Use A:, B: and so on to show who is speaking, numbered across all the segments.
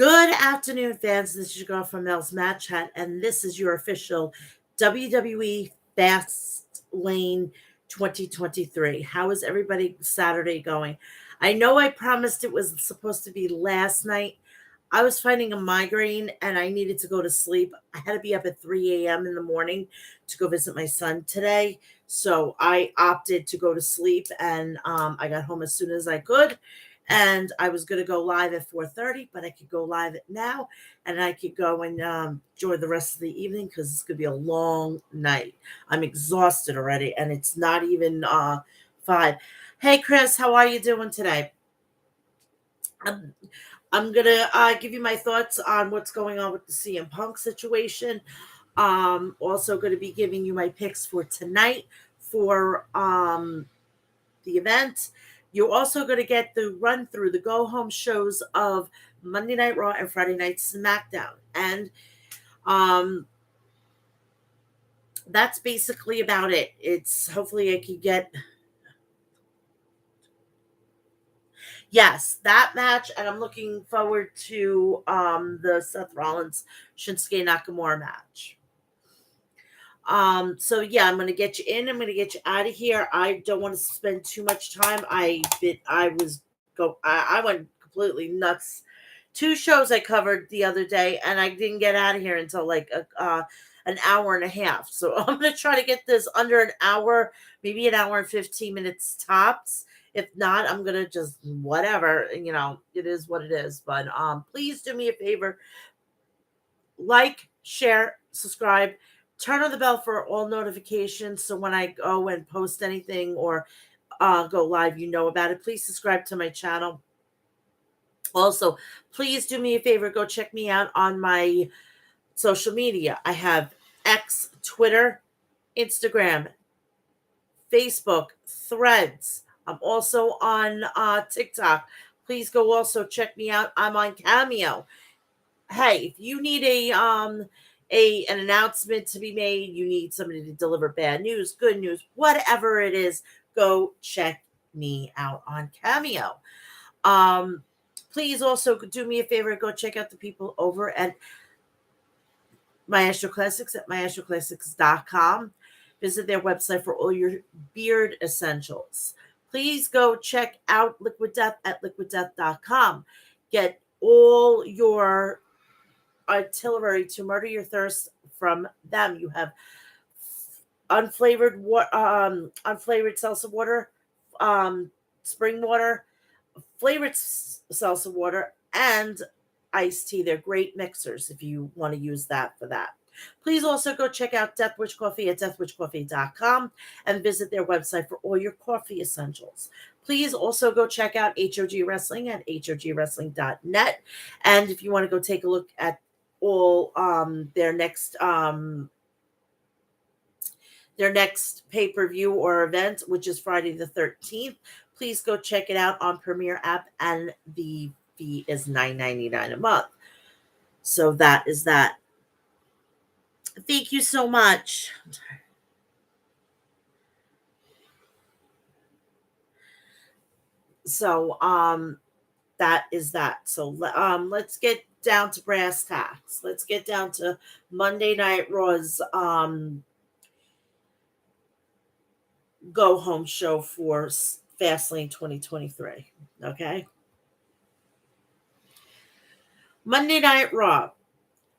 A: Good afternoon, fans. This is your girl from Mel'S Match Hat, and this is your official WWE Fastlane 2023. How is everybody Saturday going? I know I promised it was supposed to be last night. I was fighting a migraine and I needed to go to sleep. I had to be up at 3 a.m. in the morning to go visit my son today. So I opted to go to sleep and I got home as soon as I could. And I was going to go live at 4:30, but I could go live at now and I could go and enjoy the rest of the evening because it's going to be a long night. I'm exhausted already and it's not even 5. Hey, Chris, how are you doing today? I'm gonna give you my thoughts on what's going on with the CM Punk situation. Also going to be giving you my picks for tonight for the event. You're also going to get the run through the go home shows of Monday Night Raw and Friday Night SmackDown, and that's basically about it. It's hopefully I can get. Yes, that match, and I'm looking forward to the Seth Rollins Shinsuke Nakamura match. So yeah, I'm gonna get you in. I'm gonna get you out of here. I don't want to spend too much time. I went completely nuts. 2 shows I covered the other day, and I didn't get out of here until like an hour and a half. So I'm gonna try to get this under an hour, maybe an hour and 15 minutes tops. If not, I'm gonna just whatever, it is what it is. But please do me a favor, like, share, subscribe, turn on the bell for all notifications so when I go and post anything or go live, you know about it. Please subscribe to my channel. Also, please do me a favor, go check me out on my social media. I have X, Twitter, Instagram, Facebook, Threads. I'm also on TikTok. Please go also check me out. I'm on Cameo. Hey, if you need an announcement to be made, you need somebody to deliver bad news, good news, whatever it is, go check me out on Cameo. Please also do me a favor, go check out the people over at My Astro Classics at myAstroClassics.com. Visit their website for all your beard essentials. Please go check out Liquid Death at liquiddeath.com. Get all your artillery to murder your thirst from them. You have unflavored salsa water, spring water, flavored salsa water, and iced tea. They're great mixers if you want to use that for that. Please also go check out Death Wish Coffee at deathwishcoffee.com and visit their website for all your coffee essentials. Please also go check out HOG Wrestling at hogwrestling.net. And if you want to go take a look at all their next pay-per-view or event, which is Friday the 13th, please go check it out on Premier app, and the fee is $9.99 a month. So that is that. Thank you so much. So that is that. So let's get down to brass tacks. Let's get down to Monday Night Raw's go home show for Fastlane 2023. Okay. Monday Night Raw.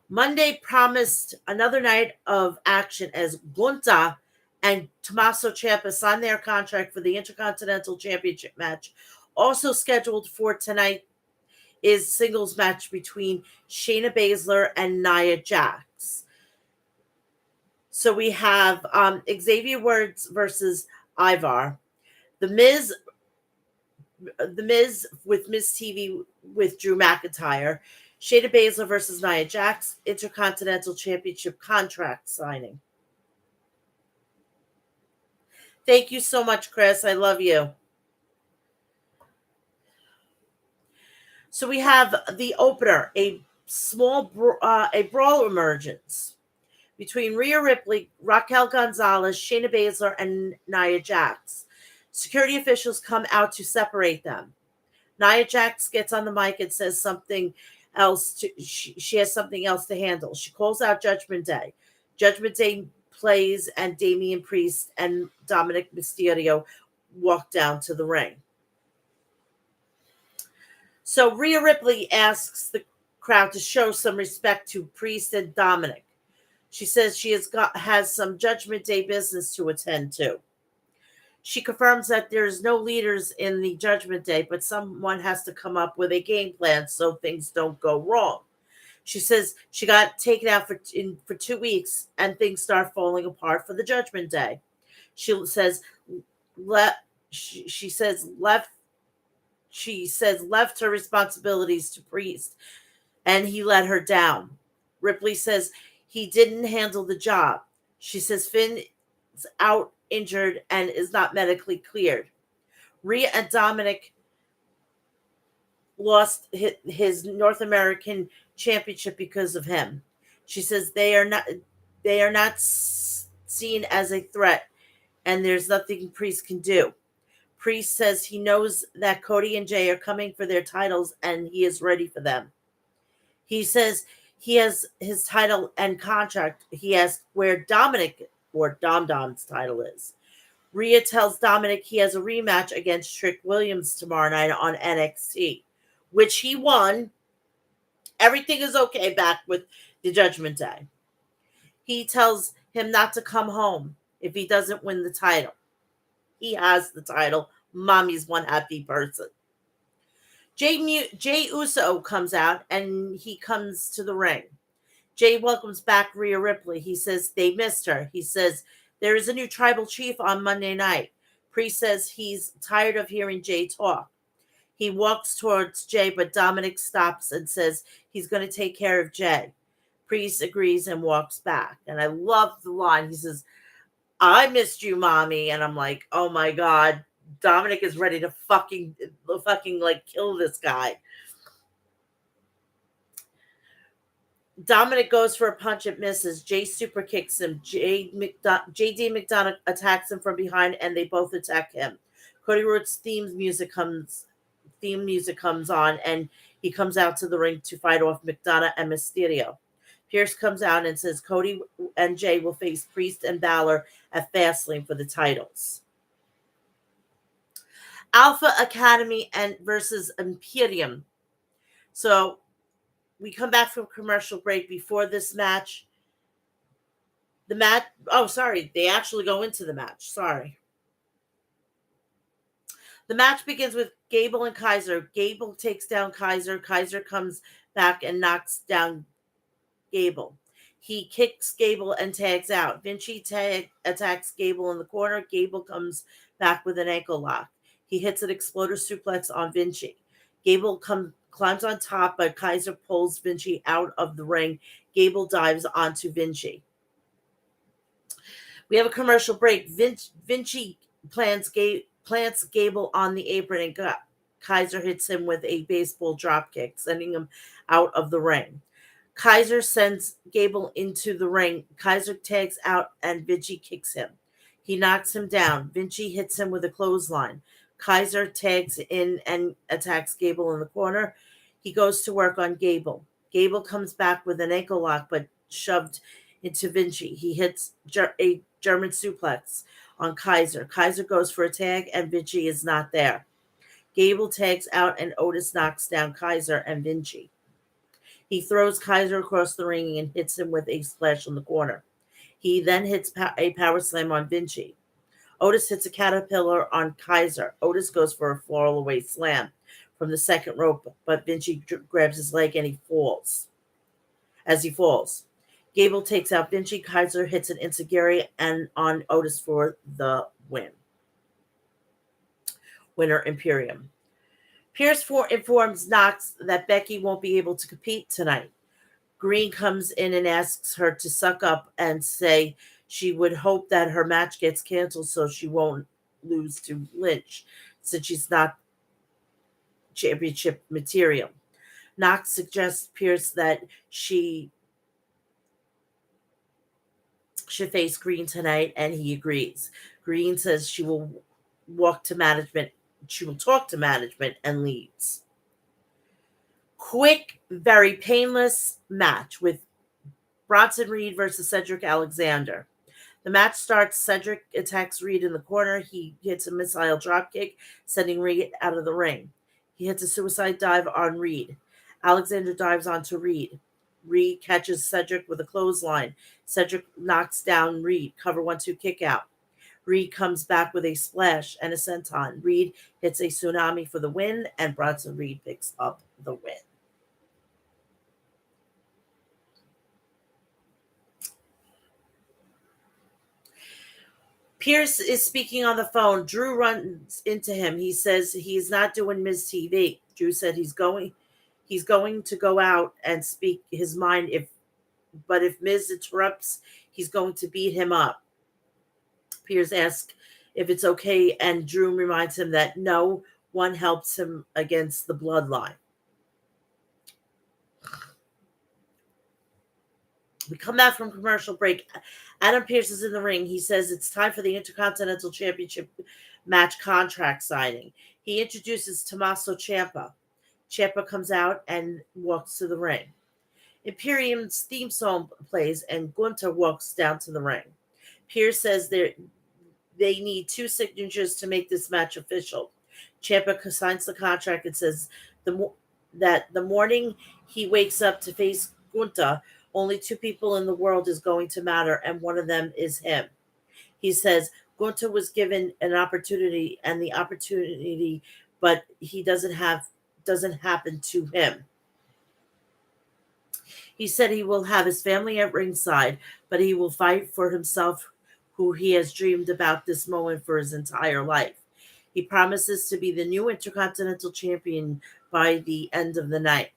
A: Monday promised another night of action as Gunther and Tommaso Ciampa signed their contract for the Intercontinental Championship match. Also scheduled for tonight is singles match between Shayna Baszler and Nia Jax. So we have Xavier Woods versus Ivar. The Miz with Miz TV with Drew McIntyre. Shayna Baszler versus Nia Jax, Intercontinental Championship contract signing. Thank you so much, Chris. I love you. So we have the opener, a brawl emergence between Rhea Ripley, Raquel Gonzalez, Shayna Baszler, and Nia Jax. Security officials come out to separate them. Nia Jax gets on the mic and says something she has something else to handle. She calls out Judgment Day. Judgment Day plays, and Damian Priest and Dominic Mysterio walk down to the ring. So Rhea Ripley asks the crowd to show some respect to Priest and Dominic. She says she has some Judgment Day business to attend to. She confirms that there's no leaders in the Judgment Day, but someone has to come up with a game plan so things don't go wrong. She says she got taken out for 2 weeks and things start falling apart for the Judgment Day. She says left her responsibilities to Priest and he let her down. Ripley says he didn't handle the job. She says Finn is out injured and is not medically cleared. Rhea and Dominic lost his North American championship because of him. She says they are not seen as a threat and there's nothing Priest can do. Priest says he knows that Cody and Jay are coming for their titles and he is ready for them. He says he has his title and contract. He asks where Dominic or Dom Dom's title is. Rhea tells Dominic he has a rematch against Trick Williams tomorrow night on NXT, which he won. Everything is okay back with the Judgment Day. He tells him not to come home if he doesn't win the title. He has the title. Mommy's one happy person. Jay Uso comes out and he comes to the ring. Jay welcomes back Rhea Ripley. He says they missed her. He says there is a new tribal chief on Monday night. Priest says he's tired of hearing Jay talk. He walks towards Jay, but Dominic stops and says he's going to take care of Jay. Priest agrees and walks back. And I love the line. He says, I missed you, mommy. And I'm like, oh my God, Dominic is ready to fucking like kill this guy. Dominic goes for a punch and misses. Jay super kicks him. JD McDonough attacks him from behind and they both attack him. Cody Rhodes' theme music comes on and he comes out to the ring to fight off McDonough and Mysterio. Pierce comes out and says Cody and Jay will face Priest and Balor at Fastlane for the titles. Alpha Academy and versus Imperium. So we come back from commercial break before this match. They actually go into the match. Sorry. The match begins with Gable and Kaiser. Gable takes down Kaiser. Kaiser comes back and knocks down Gable. He kicks Gable and tags out. Vinci attacks Gable in the corner. Gable comes back with an ankle lock. He hits an exploder suplex on Vinci. Gable climbs on top, but Kaiser pulls Vinci out of the ring. Gable dives onto Vinci. We have a commercial break. Vinci plants Gable on the apron, and Kaiser hits him with a baseball dropkick, sending him out of the ring. Kaiser sends Gable into the ring. Kaiser tags out, and Vinci kicks him. He knocks him down. Vinci hits him with a clothesline. Kaiser tags in and attacks Gable in the corner. He goes to work on Gable. Gable comes back with an ankle lock, but shoved into Vinci. He hits a German suplex on Kaiser. Kaiser goes for a tag, and Vinci is not there. Gable tags out, and Otis knocks down Kaiser and Vinci. He throws Kaiser across the ring and hits him with a splash on the corner. He then hits a power slam on Vinci. Otis hits a caterpillar on Kaiser. Otis goes for a floral away slam from the second rope, but Vinci grabs his leg and he falls. As he falls, Gable takes out Vinci. Kaiser hits an enziguri and on Otis for the win. Winner Imperium. Pierce informs Knox that Becky won't be able to compete tonight. Green comes in and asks her to suck up and say she would hope that her match gets canceled so she won't lose to Lynch, since she's not championship material. Knox suggests Pierce that she should face Green tonight, and he agrees. Green says she will talk to management and leaves. Quick, very painless match with Bronson Reed versus Cedric Alexander. The match starts. Cedric attacks Reed in the corner. He hits a missile dropkick, sending Reed out of the ring. He hits a suicide dive on Reed. Alexander dives onto Reed. Reed catches Cedric with a clothesline. Cedric knocks down Reed. Cover 1-2 kick out. Reed comes back with a splash and a senton. Reed hits a tsunami for the win, and Bronson Reed picks up the win. Pierce is speaking on the phone. Drew runs into him. He says he's not doing Miz TV. Drew said he's going to go out and speak his mind but if Miz interrupts, he's going to beat him up. Pierce asks if it's okay, and Drew reminds him that no one helps him against the bloodline. We come back from commercial break. Adam Pearce is in the ring. He says it's time for the Intercontinental Championship match contract signing. He introduces Tommaso Ciampa. Ciampa comes out and walks to the ring. Imperium's theme song plays, and Gunther walks down to the ring. Pearce says they need 2 signatures to make this match official. Ciampa signs the contract and says that the morning he wakes up to face Gunther, only 2 people in the world is going to matter, and one of them is him. He says Gunther was given an opportunity, but he doesn't happen to him. He said he will have his family at ringside, but he will fight for himself, who he has dreamed about this moment for his entire life. He promises to be the new Intercontinental Champion by the end of the night.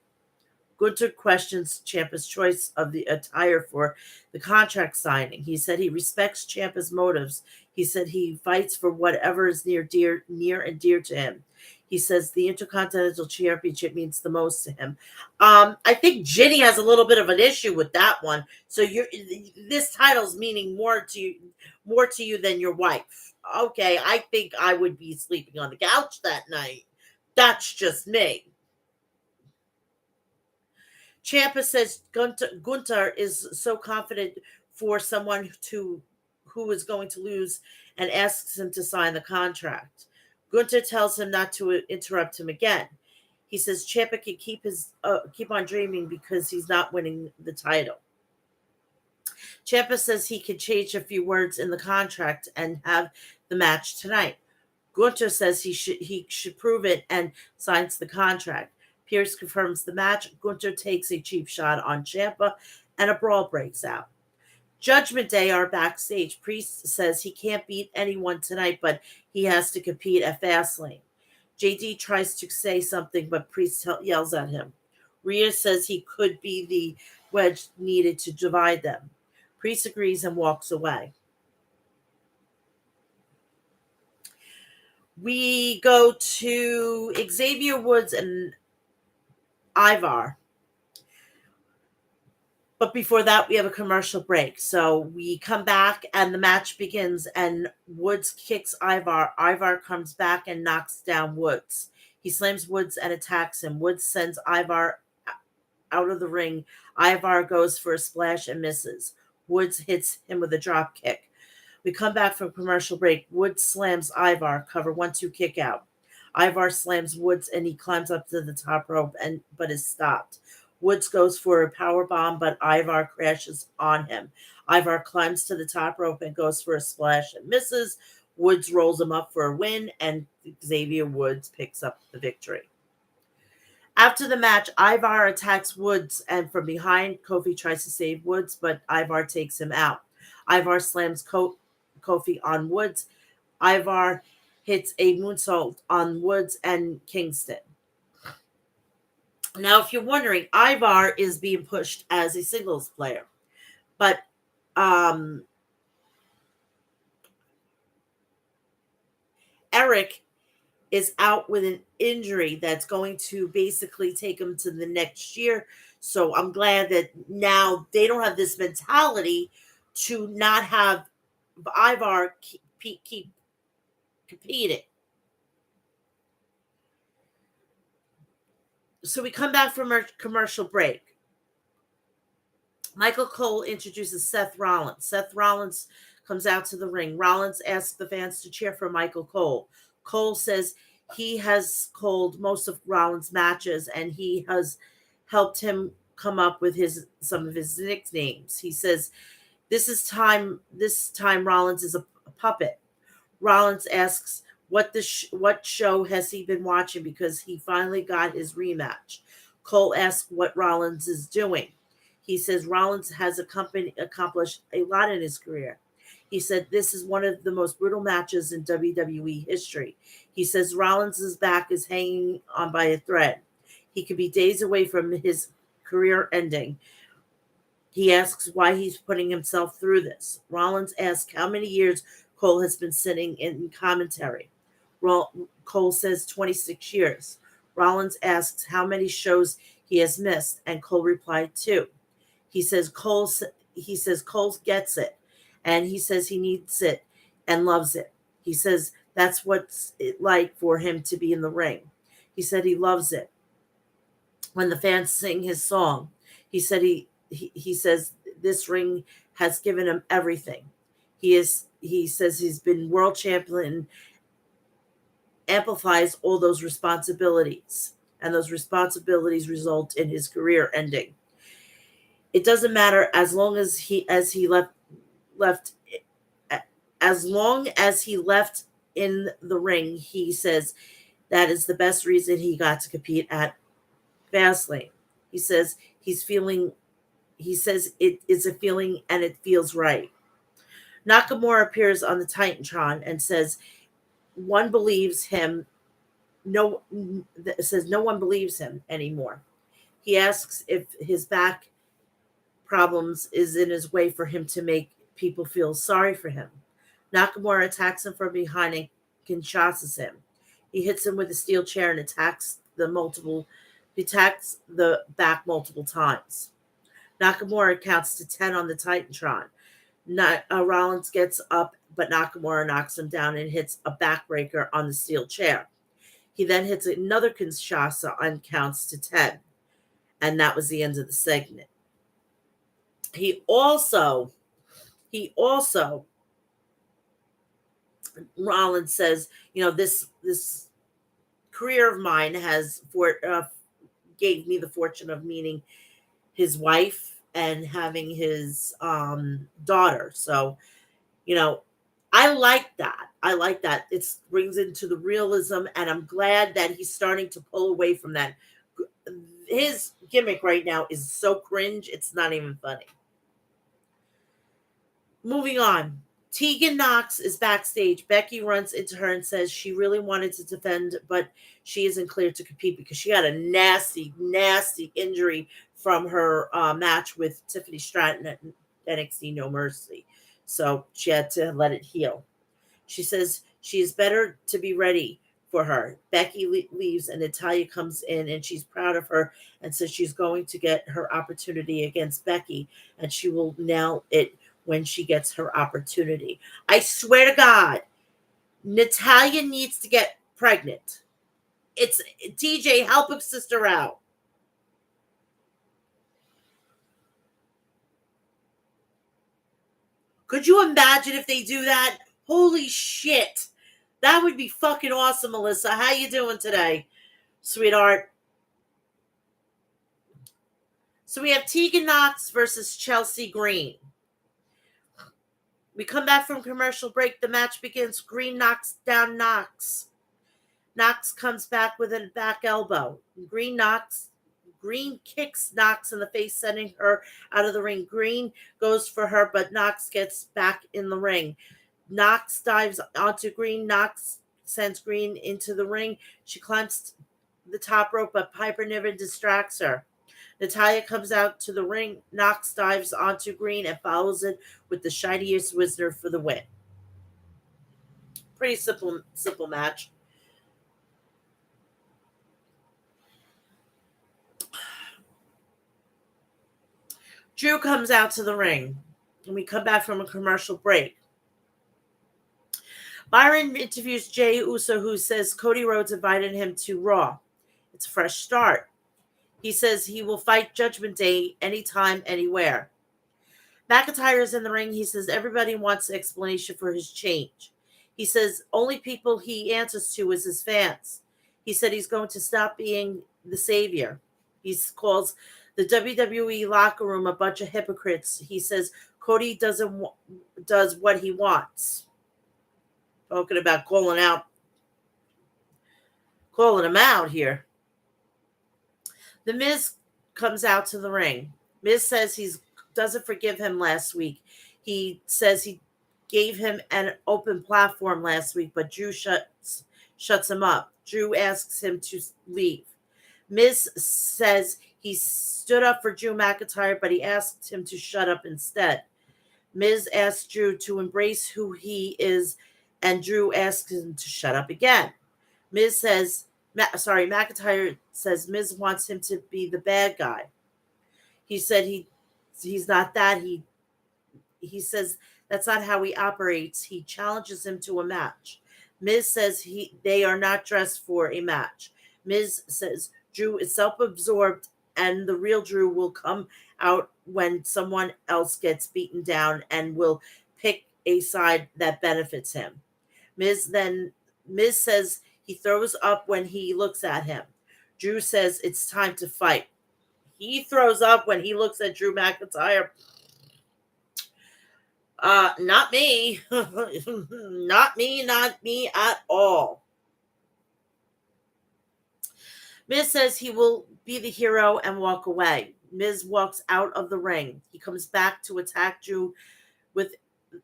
A: Gunther questions Ciampa's choice of the attire for the contract signing. He said he respects Ciampa's motives. He said he fights for whatever is near and dear to him. He says the Intercontinental Championship means the most to him. I think Ginny has a little bit of an issue with that one. So this title's meaning more to you than your wife. Okay, I think I would be sleeping on the couch that night. That's just me. Ciampa says Gunther is so confident for someone who is going to lose, and asks him to sign the contract. Gunther tells him not to interrupt him again. He says Ciampa can keep on dreaming because he's not winning the title. Ciampa says he can change a few words in the contract and have the match tonight. Gunther says he should prove it and signs the contract. Pierce confirms the match. Gunther takes a cheap shot on Ciampa, and a brawl breaks out. Judgment Day are backstage. Priest says he can't beat anyone tonight, but he has to compete at Fastlane. JD tries to say something, but Priest yells at him. Rhea says he could be the wedge needed to divide them. Priest agrees and walks away. We go to Xavier Woods and Ivar. But before that, we have a commercial break. So we come back and the match begins, and Woods kicks Ivar. Ivar comes back and knocks down Woods. He slams Woods and attacks him. Woods sends Ivar out of the ring. Ivar goes for a splash and misses. Woods hits him with a drop kick. We come back from commercial break. Woods slams Ivar. Cover 1-2 kick out. Ivar slams Woods and he climbs up to the top rope but is stopped. Woods goes for a power bomb, but Ivar crashes on him. Ivar climbs to the top rope and goes for a splash and misses. Woods rolls him up for a win, and Xavier Woods picks up the victory. After the match, Ivar attacks Woods, and from behind, Kofi tries to save Woods, but Ivar takes him out. Ivar slams Kofi on Woods. Ivar hits a moonsault on Woods and Kingston. Now, if you're wondering, Ivar is being pushed as a singles player, but Eric is out with an injury that's going to basically take him to the next year. So I'm glad that now they don't have this mentality to not have Ivar keep competing. So we come back from our commercial break. Michael Cole introduces Seth Rollins. Seth Rollins comes out to the ring. Rollins asks the fans to cheer for Michael Cole. Cole says he has called most of Rollins' matches and he has helped him come up with some of his nicknames. He says this time Rollins is a puppet. Rollins asks what show has he been watching because he finally got his rematch. Cole asks what Rollins is doing. He says Rollins has accomplished a lot in his career. He said this is one of the most brutal matches in WWE history. He says Rollins' back is hanging on by a thread. He could be days away from his career ending. He asks why he's putting himself through this. Rollins asks how many years Cole has been sitting in commentary. Cole says 26 years. Rollins asks how many shows he has missed, and Cole replied 2. He says Cole gets it, and he says he needs it and loves it. He says that's what's it like for him to be in the ring. He said he loves it when the fans sing his song. He said he says this ring has given him everything. He says he's been world champion, amplifies all those responsibilities, and those responsibilities result in his career ending. It doesn't matter as long as he left as long as he left in the ring. He says that is the best reason he got to compete at Fastlane. He says it is a feeling and it feels right. Nakamura appears on the Titantron and says one believes him. No one believes him anymore. He asks if his back problems is in his way for him to make people feel sorry for him. Nakamura attacks him from behind and Kinshasas him. He hits him with a steel chair and attacks the back multiple times. Nakamura counts to 10 on the Titantron. Rollins gets up, but Nakamura knocks him down and hits a backbreaker on the steel chair. He then hits another Kinshasa and counts to 10. And that was the end of the segment. He also, Rollins says, this career of mine gave me the fortune of meeting his wife and having his daughter. So, I like that. It brings into the realism, and I'm glad that he's starting to pull away from that. His gimmick right now is so cringe, it's not even funny. Moving on. Tegan Knox is backstage. Becky runs into her and says she really wanted to defend, but she isn't cleared to compete because she had a nasty, nasty injury from her match with Tiffany Stratton at NXT No Mercy. So she had to let it heal. She says she is better to be ready for her. Becky leaves and Natalya comes in and she's proud of her and says she's going to get her opportunity against Becky and she will nail it when she gets her opportunity. I swear to God, Natalya needs to get pregnant. It's TJ, help a sister out. Could you imagine if they do that? Holy shit. That would be fucking awesome, Melissa. How you doing today, sweetheart? So we have Tegan Knox versus Chelsea Green. We come back from commercial break. The match begins. Green knocks down Knox. Knox comes back with a back elbow. Green kicks Knox in the face, sending her out of the ring. Green goes for her, but Knox gets back in the ring. Knox dives onto Green. Knox sends Green into the ring. She climbs the top rope, but Piper Niven distracts her. Natalya comes out to the ring. Knox dives onto Green and follows it with the shiniest wizard for the win. Pretty simple match. Drew comes out to the ring, and we come back from a commercial break. Byron interviews Jey Uso, who says Cody Rhodes invited him to Raw. It's a fresh start. He says he will fight Judgment Day anytime, anywhere. McIntyre is in the ring. He says everybody wants an explanation for his change. He says only people he answers to is his fans. He said he's going to stop being the savior. He calls the WWE locker room a bunch of hypocrites. He says Cody does what he wants. Talking about calling him out here. The Miz comes out to the ring. Miz says he doesn't forgive him last week. He says he gave him an open platform last week, but Drew shuts him up. Drew asks him to leave. Miz says he stood up for Drew McIntyre, but he asked him to shut up instead. Miz asks Drew to embrace who he is, and Drew asks him to shut up again. McIntyre says Miz wants him to be the bad guy. He said he's not that. He says that's not how he operates. He challenges him to a match. Miz says they are not dressed for a match. Miz says Drew is self-absorbed and the real Drew will come out when someone else gets beaten down and will pick a side that benefits him. Miz says he throws up when he looks at him. Drew says it's time to fight. He throws up when he looks at Drew McIntyre. Not me. Not me at all. Miz says he will be the hero and walk away. Miz walks out of the ring. He comes back to attack Drew with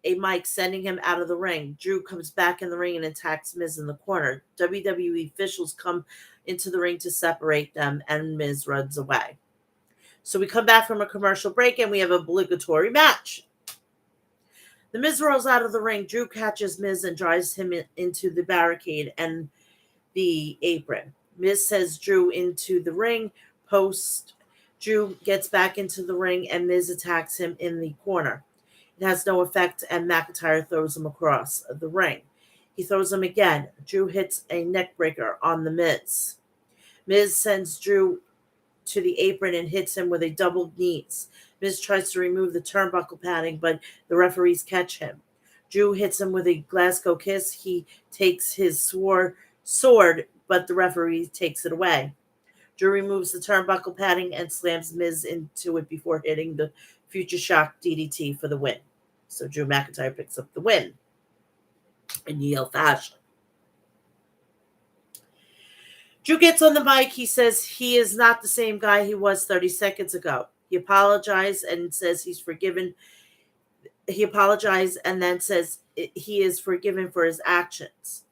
A: a mic, sending him out of the ring. Drew comes back in the ring and attacks Miz in the corner. WWE officials come into the ring to separate them, and Miz runs away. So we come back from a commercial break, and we have an obligatory match. The Miz rolls out of the ring. Drew catches Miz and drives him into the barricade and the apron. Miz says Drew into the ring post. Drew gets back into the ring, and Miz attacks him in the corner. It has no effect, and McIntyre throws him across the ring. He throws him again. Drew hits a neckbreaker on the Miz. Miz sends Drew to the apron and hits him with a double knees. Miz tries to remove the turnbuckle padding, but the referees catch him. Drew hits him with a Glasgow kiss. He takes his sword, but the referee takes it away. Drew removes the turnbuckle padding and slams Miz into it before hitting the Future Shock DDT for the win. So Drew McIntyre picks up the win in heel fashion. Drew gets on the mic. He says he is not the same guy he was 30 seconds ago. He apologized and says he's forgiven. He apologized and then says he is forgiven for his actions.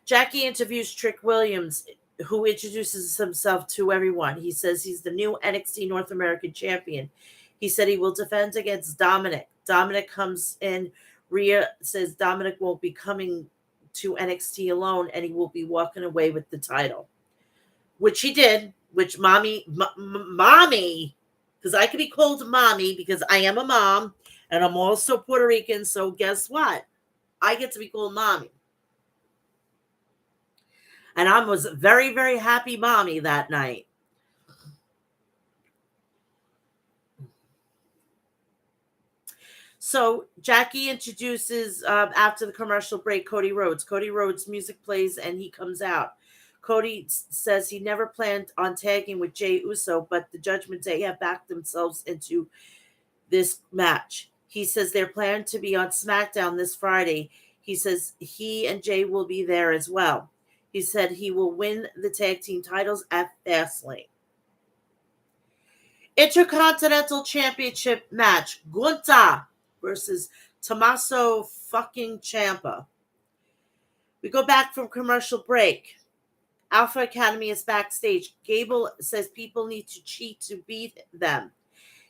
A: Jackie interviews Trick Williams, who introduces himself to everyone. He says he's the new NXT North American champion. He said he will defend against Dominic. Dominic comes in. Rhea says Dominic won't be coming to NXT alone, and he will be walking away with the title. Which he did, which mommy, because I can be called mommy because I am a mom, and I'm also Puerto Rican, so guess what? I get to be called mommy. And I was very, very happy mommy that night. So Jackie introduces, after the commercial break, Cody Rhodes. Cody Rhodes' music plays and he comes out. Cody says he never planned on tagging with Jey Uso, but the Judgment Day have backed themselves into this match. He says they're planned to be on SmackDown this Friday. He says he and Jey will be there as well. He said he will win the tag team titles at Fastlane. Intercontinental Championship match. Gunther versus Tommaso fucking Ciampa. We go back from commercial break. Alpha Academy is backstage. Gable says people need to cheat to beat them.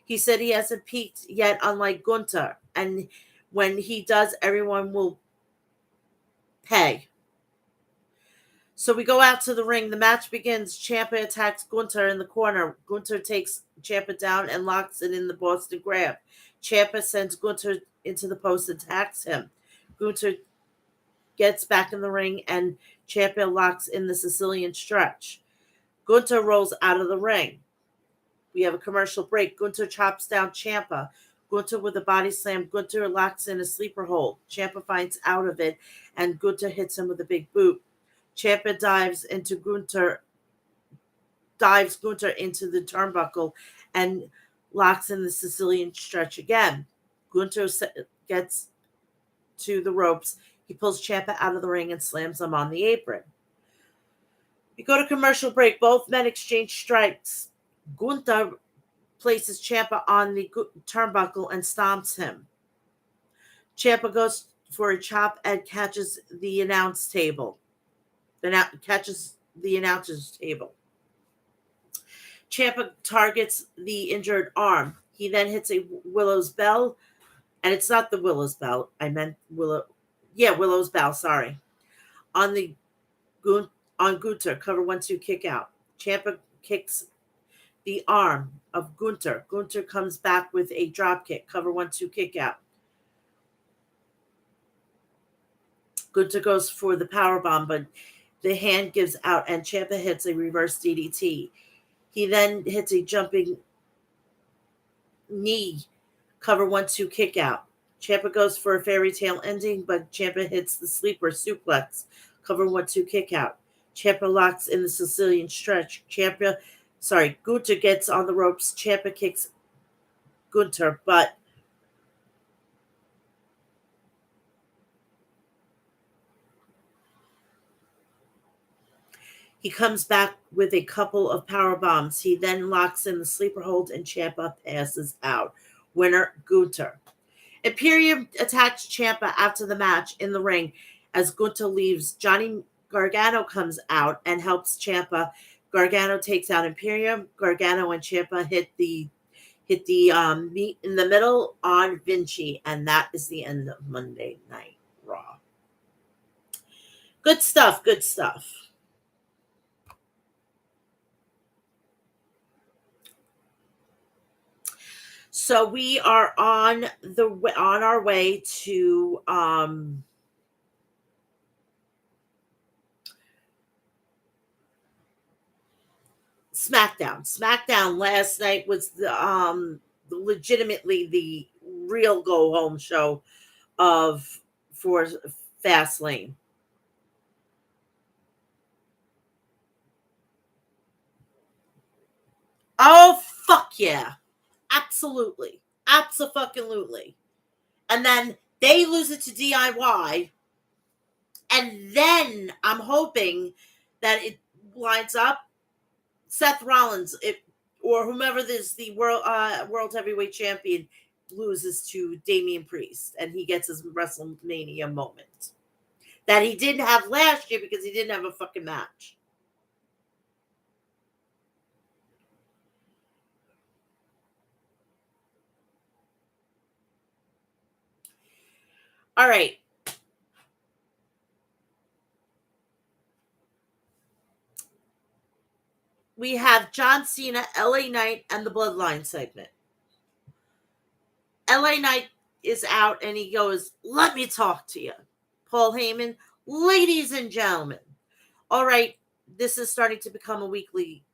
A: He said he hasn't peaked yet, unlike Gunther. And when he does, everyone will pay. So we go out to the ring. The match begins. Ciampa attacks Gunther in the corner. Gunther takes Ciampa down and locks it in the Boston Grab. Ciampa sends Gunther into the post and attacks him. Gunther gets back in the ring and Ciampa locks in the Sicilian stretch. Gunther rolls out of the ring. We have a commercial break. Gunther chops down Ciampa. Gunther with a body slam. Gunther locks in a sleeper hold. Ciampa finds out of it, and Gunther hits him with a big boot. Ciampa dives Gunther into the turnbuckle and locks in the Sicilian stretch again. Gunther gets to the ropes. He pulls Ciampa out of the ring and slams him on the apron. We go to commercial break. Both men exchange strikes. Gunther places Ciampa on the turnbuckle and stomps him. Ciampa goes for a chop and catches the announce table. Catches the announcer's table. Ciampa targets the injured arm. He then hits a Willow's Bell, and it's not the Willow's Bell. I meant Willow's Bell. Sorry, on Gunther. Cover 1-2 kick out. Ciampa kicks the arm of Gunther. Gunther comes back with a drop kick. Cover 1-2 kick out. Gunther goes for the power bomb, but the hand gives out, and Ciampa hits a reverse DDT. He then hits a jumping knee. Cover 1-2 kick out. Ciampa goes for a fairy tale ending, but Ciampa hits the sleeper suplex. Cover 1-2 kick out. Ciampa locks in the Sicilian stretch. Gunther gets on the ropes. Ciampa kicks Gunther, but he comes back with a couple of power bombs. He then locks in the sleeper hold, and Ciampa passes out. Winner, Gunther. Imperium attacks Ciampa after the match in the ring. As Gunther leaves, Johnny Gargano comes out and helps Ciampa. Gargano takes out Imperium. Gargano and Ciampa hit the meet in the middle on Vinci, and that is the end of Monday Night Raw. Good stuff. Good stuff. So we are on our way to SmackDown. SmackDown last night was legitimately the real go home show for Fastlane. Oh fuck yeah. Absolutely. Absolutely. And then they lose it to DIY. And then I'm hoping that it lines up Seth Rollins or whomever is the world heavyweight champion loses to Damian Priest, and he gets his WrestleMania moment that he didn't have last year because he didn't have a fucking match. All right. We have John Cena, LA Knight, and the Bloodline segment. LA Knight is out and he goes, "Let me talk to you." Paul Heyman, "Ladies and gentlemen." All right, this is starting to become a weekly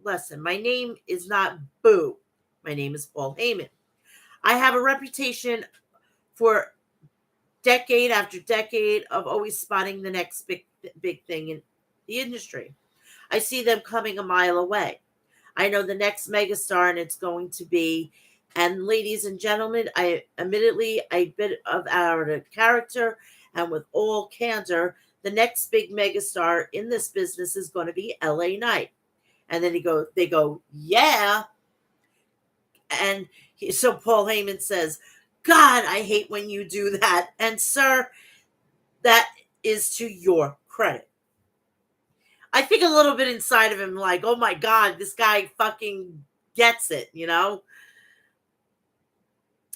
A: lesson. My name is not Boo. My name is Paul Heyman. I have a reputation for decade after decade of always spotting the next big thing in the industry. I see them coming a mile away. I know the next megastar, and it's going to be. And ladies and gentlemen, I admittedly a bit of out of character, and with all candor, the next big megastar in this business is going to be LA Knight. And then they go, yeah. And so Paul Heyman says, "God, I hate when you do that." And sir, that is to your credit. I think a little bit inside of him, like, oh my God, this guy fucking gets it, you know?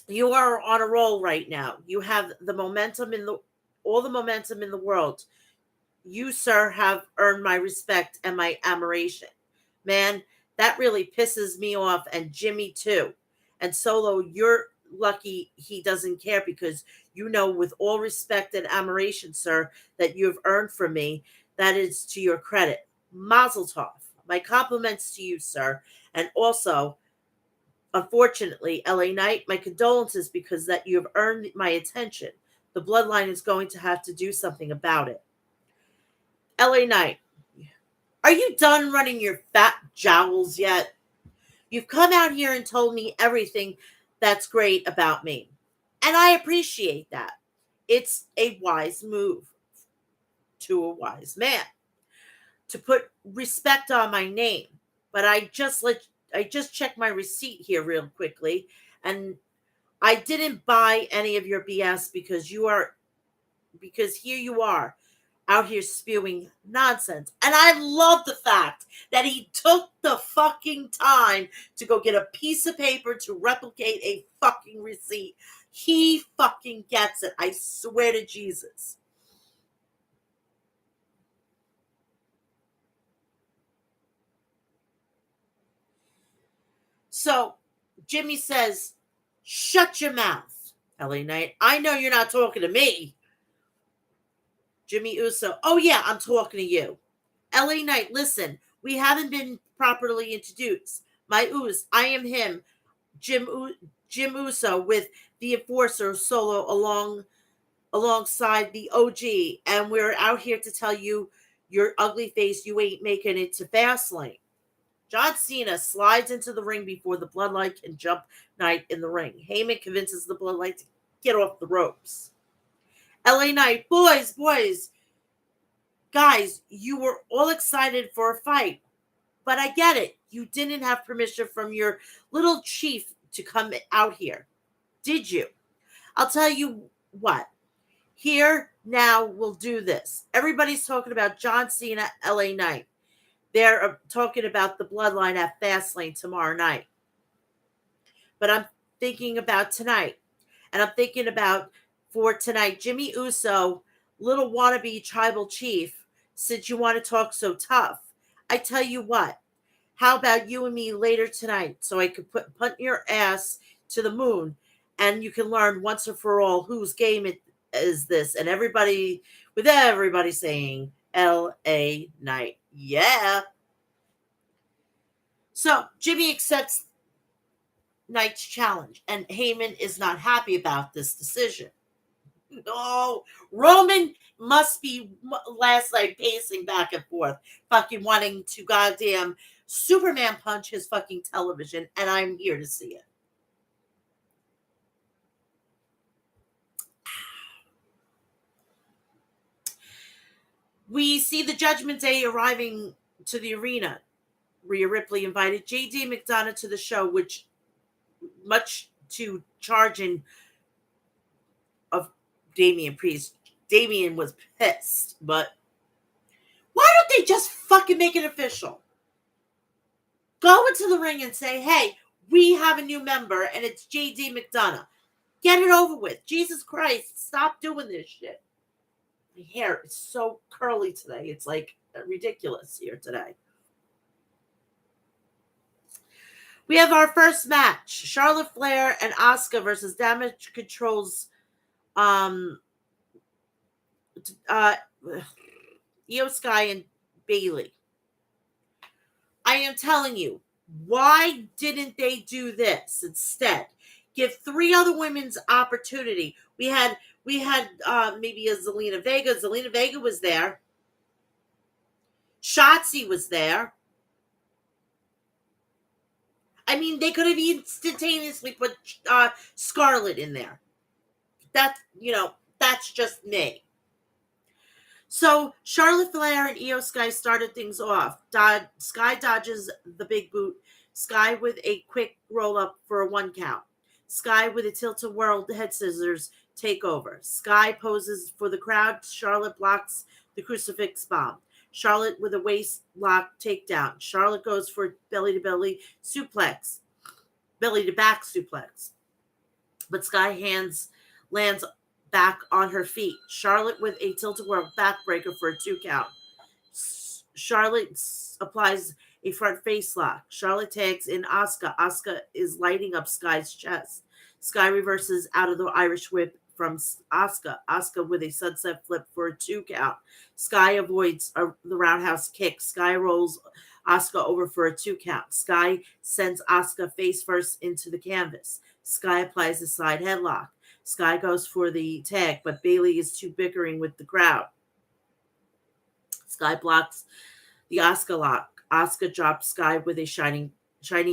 A: You are on a roll right now. You have the momentum all the momentum in the world. You, sir, have earned my respect and my admiration. Man, that really pisses me off, and Jimmy too. And Solo, you're lucky he doesn't care, because you know, with all respect and admiration, sir, that you've earned from me, that is to your credit. Mazel tov. My compliments to you, sir. And also, unfortunately, LA Knight, my condolences because that you have earned my attention. The bloodline is going to have to do something about it. LA Knight, are you done running your fat jowls yet? You've come out here and told me everything that's great about me. And I appreciate that. It's a wise move to a wise man to put respect on my name. But I just checked my receipt here real quickly, and I didn't buy any of your BS because here you are out here spewing nonsense. And I love the fact that he took the fucking time to go get a piece of paper to replicate a fucking receipt. He fucking gets it. I swear to Jesus. So Jimmy says, shut your mouth, LA Knight. I know you're not talking to me. Jimmy Uso, oh yeah, I'm talking to you. LA Knight, listen, we haven't been properly introduced. My Uso, I am him, Jim Uso with the Enforcer solo alongside the OG, and we're out here to tell you your ugly face, you ain't making it to Fastlane. John Cena slides into the ring before the Bloodline can jump Knight in the ring. Heyman convinces the Bloodline to get off the ropes. LA Knight, boys, guys, you were all excited for a fight, but I get it. You didn't have permission from your little chief to come out here, did you? I'll tell you what. Here, now, we'll do this. Everybody's talking about John Cena, LA Knight. They're talking about the Bloodline at Fastlane tomorrow night. But I'm thinking about tonight. And I'm thinking about, for tonight, Jimmy Uso, little wannabe tribal chief, since you want to talk so tough. I tell you what, how about you and me later tonight so I could punt your ass to the moon and you can learn once and for all whose game it is this, and everybody saying LA Knight. Yeah. So Jimmy accepts Knight's challenge, and Heyman is not happy about this decision. No, Roman must be last night pacing back and forth, fucking wanting to goddamn Superman punch his fucking television, and I'm here to see it. We see the Judgment Day arriving to the arena. Rhea Ripley invited J.D. McDonough to the show, which, much to charging of Damian Priest, Damian was pissed. But why don't they just fucking make it official? Go into the ring and say, hey, we have a new member, and it's J.D. McDonough. Get it over with. Jesus Christ, stop doing this shit. My hair is so curly today. It's like ridiculous here today. We have our first match. Charlotte Flair and Asuka versus Damage Control's Io Sky and Bailey. I am telling you, why didn't they do this instead? Give 3 other women's opportunity. We had maybe a Zelina Vega. Zelina Vega was there. Shotzi was there. I mean, they could have instantaneously put Scarlett in there. That's just me. So Charlotte Flair and Io Sky started things off. Sky dodges the big boot. Sky with a quick roll up for a 1 count. Sky with a tilt-a-whirl head scissors takeover. Sky poses for the crowd. Charlotte blocks the crucifix bomb. Charlotte with a waist lock takedown. Charlotte goes for belly-to-belly suplex. Belly-to-back suplex. But Sky lands back on her feet. Charlotte with a tilt-a-whirl backbreaker for a 2 count. Charlotte applies a front face lock. Charlotte tags in Asuka. Asuka is lighting up Sky's chest. Sky reverses out of the Irish whip from Asuka. Asuka with a sunset flip for a 2 count. Sky avoids the roundhouse kick. Sky rolls Asuka over for a 2 count. Sky sends Asuka face first into the canvas. Sky applies a side headlock. Sky goes for the tag, but Bailey is too bickering with the crowd. Sky blocks the Asuka lock. Asuka drops Sky with a shiny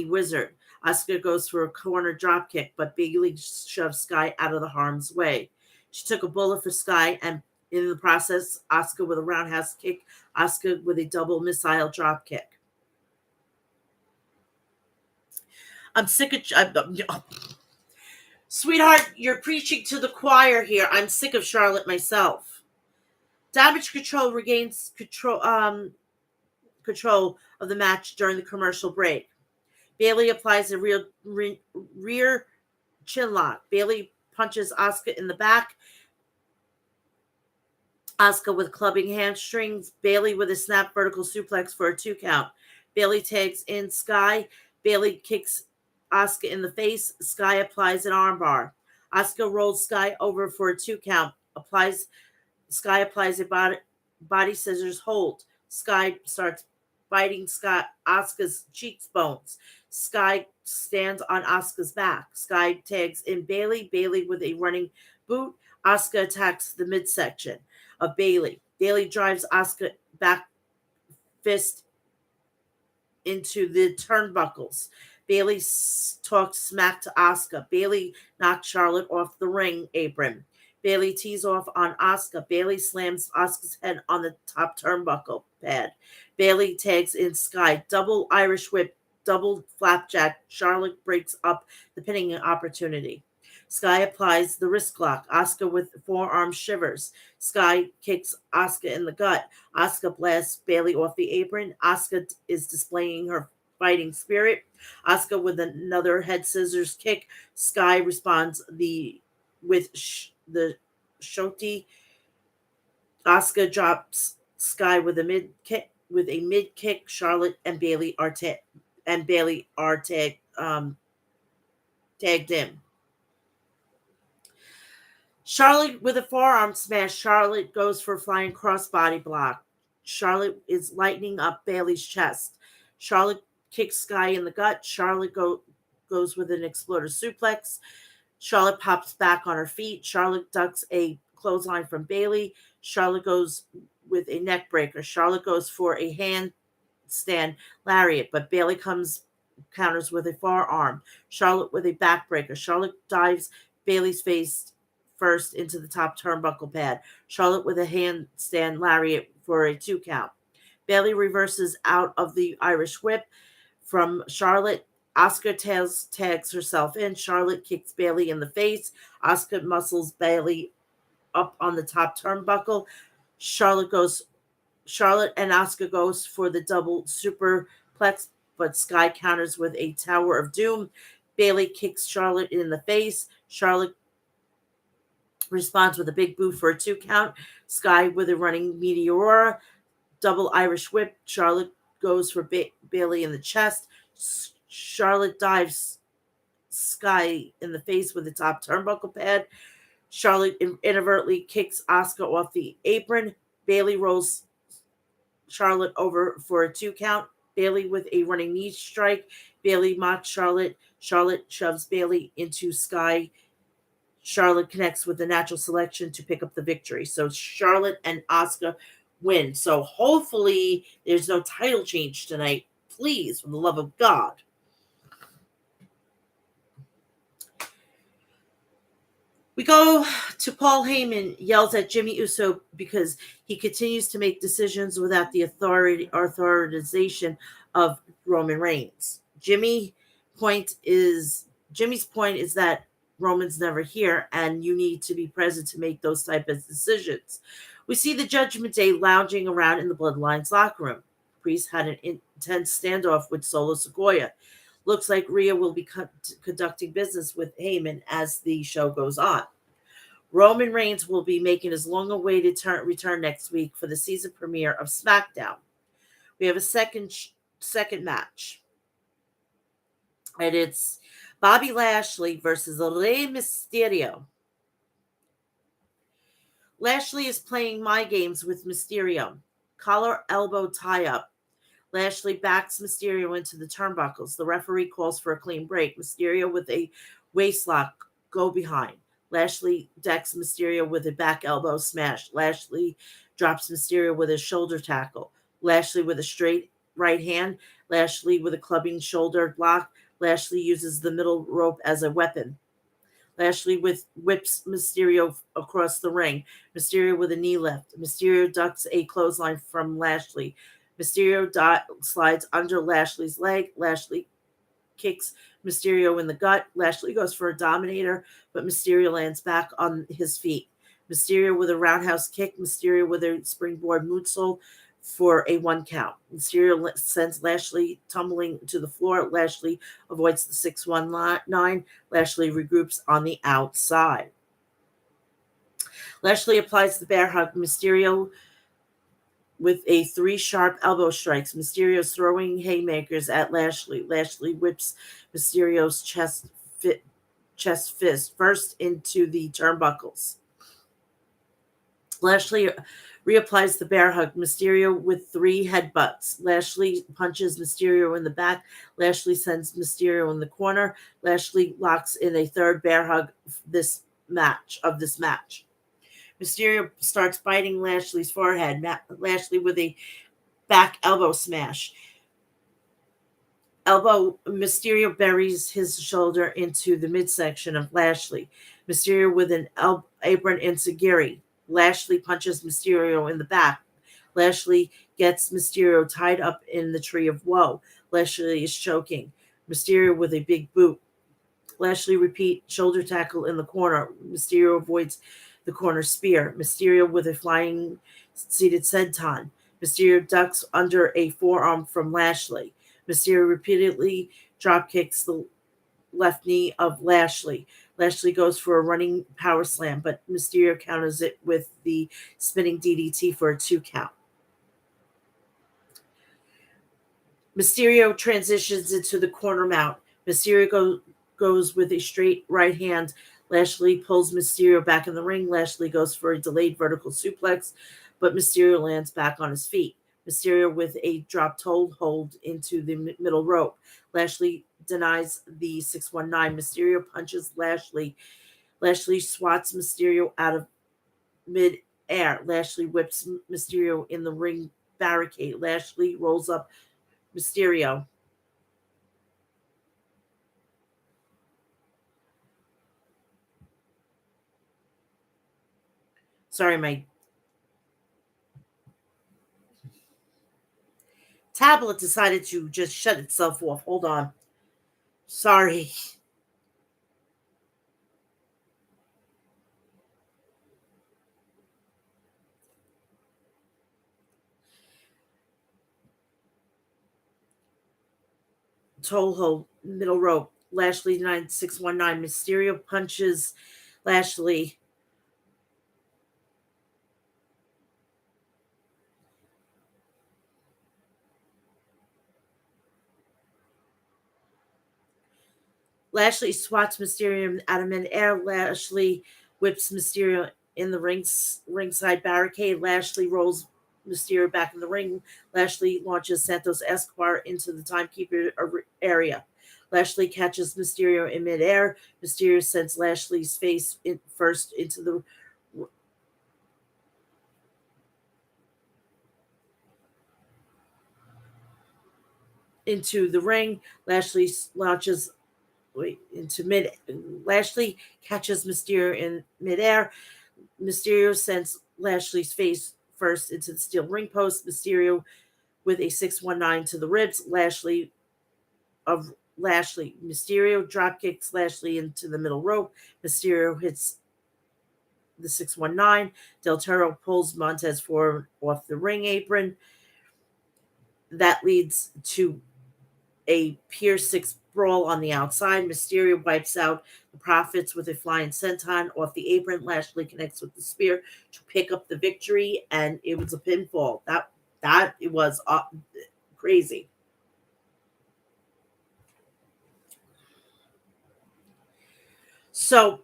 A: wizard. Asuka goes for a corner dropkick, but Bailey shoves Sky out of the harm's way. She took a bullet for Sky, and in the process, Asuka with a roundhouse kick, Asuka with a double missile dropkick. I'm sick of. Sweetheart, you're preaching to the choir here. I'm sick of Charlotte myself. Damage Control regains control of the match during the commercial break. Bailey applies a rear chin lock. Bailey punches Asuka in the back. Asuka with clubbing hamstrings. Bailey with a snap vertical suplex for a 2 count. Bailey tags in Sky. Bailey kicks Asuka in the face. Sky applies an armbar. Asuka rolls Sky over for a 2 count. Sky applies a body scissors hold. Sky starts biting Asuka's cheekbones. Sky stands on Asuka's back. Sky tags in Bailey. Bailey with a running boot. Asuka attacks the midsection of Bailey. Bailey drives Asuka back fist into the turnbuckles. Bailey talks smack to Asuka. Bailey knocks Charlotte off the ring apron. Bailey tees off on Asuka. Bailey slams Asuka's head on the top turnbuckle pad. Bailey tags in Sky. Double Irish whip, double flapjack. Charlotte breaks up the pinning opportunity. Sky applies the wrist lock. Asuka with forearm shivers. Sky kicks Asuka in the gut. Asuka blasts Bailey off the apron. Asuka is displaying her fighting spirit. Asuka with another head scissors kick. Sky responds with the shoti. Asuka drops Sky with a mid kick. Charlotte and Bailey are tagged in. Charlotte with a forearm smash. Charlotte goes for a flying crossbody block. Charlotte is lightening up Bailey's chest. Charlotte kicks Sky in the gut. Charlotte goes with an exploder suplex. Charlotte pops back on her feet. Charlotte ducks a clothesline from Bailey. Charlotte goes with a neck breaker. Charlotte goes for a handstand lariat, but Bailey counters with a forearm. Charlotte with a backbreaker. Charlotte dives Bailey's face first into the top turnbuckle pad. Charlotte with a handstand lariat for a 2 count. Bailey reverses out of the Irish whip from Charlotte. Asuka tags herself in. Charlotte kicks Bailey in the face. Asuka muscles Bailey up on the top turnbuckle. Charlotte and Asuka goes for the double superplex, but Sky counters with a Tower of Doom. Bailey kicks Charlotte in the face. Charlotte responds with a big boot for a 2 count. Sky with a running Meteora. Double Irish whip. Charlotte goes for Bailey in the chest. Charlotte dives Sky in the face with the top turnbuckle pad. Charlotte inadvertently kicks Asuka off the apron. Bailey rolls Charlotte over for a 2 count. Bailey with a running knee strike. Bailey mocks Charlotte. Charlotte shoves Bailey into Sky. Charlotte connects with the natural selection to pick up the victory. So Charlotte and Asuka win. So hopefully there's no title change tonight. Please, for the love of God. We go to Paul Heyman yells at Jimmy Uso because he continues to make decisions without the authorization of Roman Reigns. Jimmy's point is that Roman's never here, and you need to be present to make those type of decisions. We see the Judgment Day lounging around in the Bloodlines locker room. Priest had an intense standoff with Solo Sikoa. Looks like Rhea will be conducting business with Heyman as the show goes on. Roman Reigns will be making his long-awaited return next week for the season premiere of SmackDown. We have a second match, and it's Bobby Lashley versus Rey Mysterio. Lashley is playing my games with Mysterio. Collar elbow tie-up. Lashley backs Mysterio into the turnbuckles. The referee calls for a clean break. Mysterio with a waistlock, go behind. Lashley decks Mysterio with a back elbow smash. Lashley drops Mysterio with a shoulder tackle. Lashley with a straight right hand. Lashley with a clubbing shoulder block. Lashley uses the middle rope as a weapon. Lashley whips Mysterio across the ring. Mysterio with a knee lift. Mysterio ducks a clothesline from Lashley. Mysterio slides under Lashley's leg. Lashley kicks Mysterio in the gut. Lashley goes for a dominator, but Mysterio lands back on his feet. Mysterio with a roundhouse kick. Mysterio with a springboard moonsault for a 1 count. Mysterio sends Lashley tumbling to the floor. Lashley avoids the 619. Lashley regroups on the outside. Lashley applies the bear hug. Mysterio with a 3 sharp elbow strikes. Mysterio's throwing haymakers at Lashley. Lashley whips Mysterio's chest fist first into the turnbuckles. Lashley reapplies the bear hug. Mysterio with 3 headbutts. Lashley punches Mysterio in the back. Lashley sends Mysterio in the corner. Lashley locks in a 3rd bear hug this match. Mysterio starts biting Lashley's forehead. Lashley with a back elbow smash. Mysterio buries his shoulder into the midsection of Lashley. Mysterio with an apron enziguri. Lashley punches Mysterio in the back. Lashley gets Mysterio tied up in the tree of woe. Lashley is choking. Mysterio with a big boot. Lashley repeat shoulder tackle in the corner. Mysterio avoids the corner spear. Mysterio with a flying seated senton. Mysterio ducks under a forearm from Lashley. Mysterio repeatedly drop kicks the left knee of Lashley. Lashley goes for a running power slam, but Mysterio counters it with the spinning DDT for a 2 count. Mysterio transitions into the corner mount. Mysterio goes with a straight right hand. Lashley pulls Mysterio back in the ring. Lashley goes for a delayed vertical suplex, but Mysterio lands back on his feet. Mysterio with a drop toe hold into the middle rope. Lashley denies the 619. Mysterio punches Lashley. Lashley swats Mysterio out of mid-air. Lashley whips Mysterio in the ring barricade. Lashley rolls up Mysterio. Sorry, my tablet decided to just shut itself off. Hold on. Sorry. Toe hold, middle rope. Lashley 9619. Mysterio punches Lashley. Lashley swats Mysterio out of midair. Lashley whips Mysterio in the ringside barricade. Lashley rolls Mysterio back in the ring. Lashley launches Santos Escobar into the timekeeper area. Lashley catches Mysterio in midair. Mysterio sends Lashley's face first into the ring. Lashley launches into mid. Lashley catches Mysterio in midair. Mysterio sends Lashley's face first into the steel ring post. Mysterio with a 619 to the ribs. Mysterio drop kicks Lashley into the middle rope. Mysterio hits the 619. Del Toro pulls Montez forward off the ring apron. That leads to a Pier 6 brawl on the outside. Mysterio wipes out the Profits with a flying senton off the apron. Lashley connects with the spear to pick up the victory, and it was a pinfall. That it was crazy. So